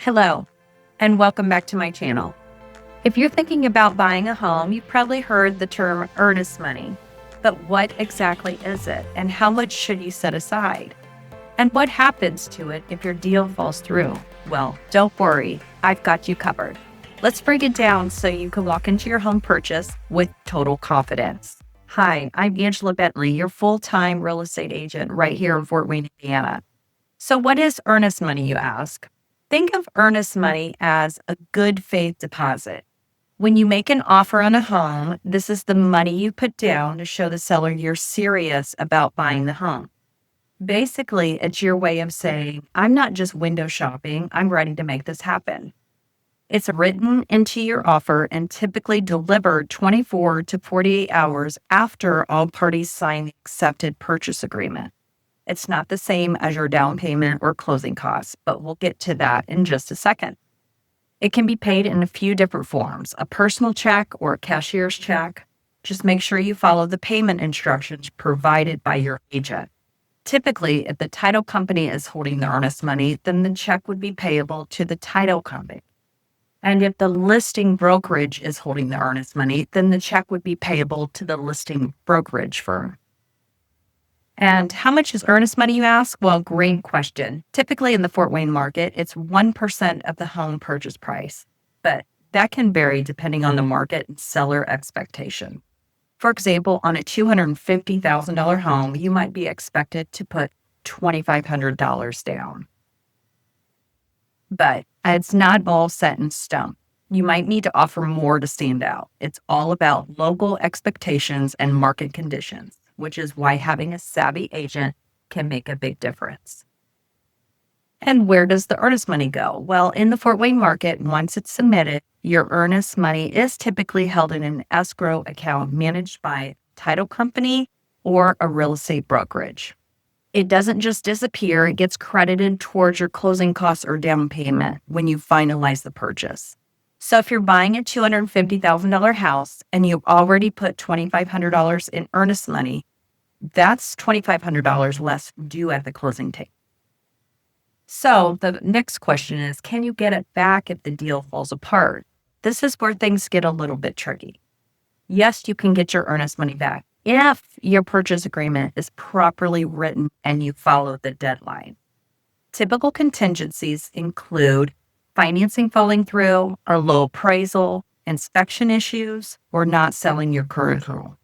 Hello, and welcome back to my channel. If you're thinking about buying a home, you've probably heard the term earnest money. But what exactly is it, and how much should you set aside? And what happens to it if your deal falls through? Well, don't worry, I've got you covered. Let's break it down so you can walk into your home purchase with total confidence. Hi, I'm Angela Bentley, your full-time real estate agent right here in Fort Wayne, Indiana. So what is earnest money, you ask? Think of earnest money as a good faith deposit. When you make an offer on a home, this is the money you put down to show the seller you're serious about buying the home. Basically, it's your way of saying, I'm not just window shopping, I'm ready to make this happen. It's written into your offer and typically delivered 24 to 48 hours after all parties sign the accepted purchase agreement. It's not the same as your down payment or closing costs, but we'll get to that in just a second. It can be paid in a few different forms, a personal check or a cashier's check. Just make sure you follow the payment instructions provided by your agent. Typically, if the title company is holding the earnest money, then the check would be payable to the title company. And if the listing brokerage is holding the earnest money, then the check would be payable to the listing brokerage firm. And how much is earnest money, you ask? Well, great question. Typically in the Fort Wayne market, it's 1% of the home purchase price, but that can vary depending on the market and seller expectation. For example, on a $250,000 home, you might be expected to put $2,500 down. But it's not all set in stone. You might need to offer more to stand out. It's all about local expectations and market conditions, which is why having a savvy agent can make a big difference. And where does the earnest money go? Well, in the Fort Wayne market, once it's submitted, your earnest money is typically held in an escrow account managed by a title company or a real estate brokerage. It doesn't just disappear, it gets credited towards your closing costs or down payment when you finalize the purchase. So if you're buying a $250,000 house and you've already put $2,500 in earnest money, that's $2,500 less due at the closing date. So the next question is, can you get it back if the deal falls apart? This is where things get a little bit tricky. Yes, you can get your earnest money back if your purchase agreement is properly written and you follow the deadline. Typical contingencies include financing falling through, or low appraisal, inspection issues, or not selling your current home.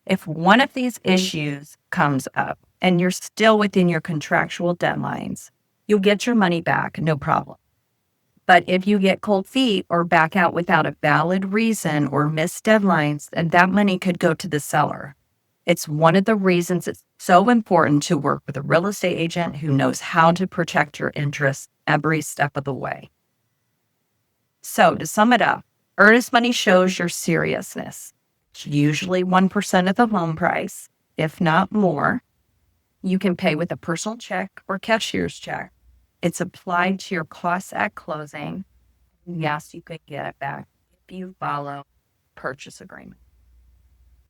If one of these issues comes up and you're still within your contractual deadlines, you'll get your money back, no problem. But if you get cold feet or back out without a valid reason or miss deadlines, then that money could go to the seller. It's one of the reasons it's so important to work with a real estate agent who knows how to protect your interests every step of the way. So to sum it up, earnest money shows your seriousness. It's usually 1% of the home price, if not more. You can pay with a personal check or cashier's check. It's applied to your costs at closing. Yes, you could get it back if you follow purchase agreement.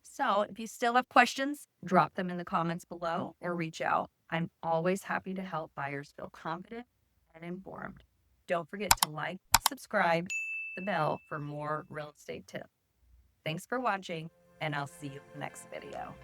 So if you still have questions, drop them in the comments below or reach out. I'm always happy to help buyers feel confident and informed. Don't forget to like, subscribe, the bell for more real estate tips. Thanks for watching, and I'll see you in the next video.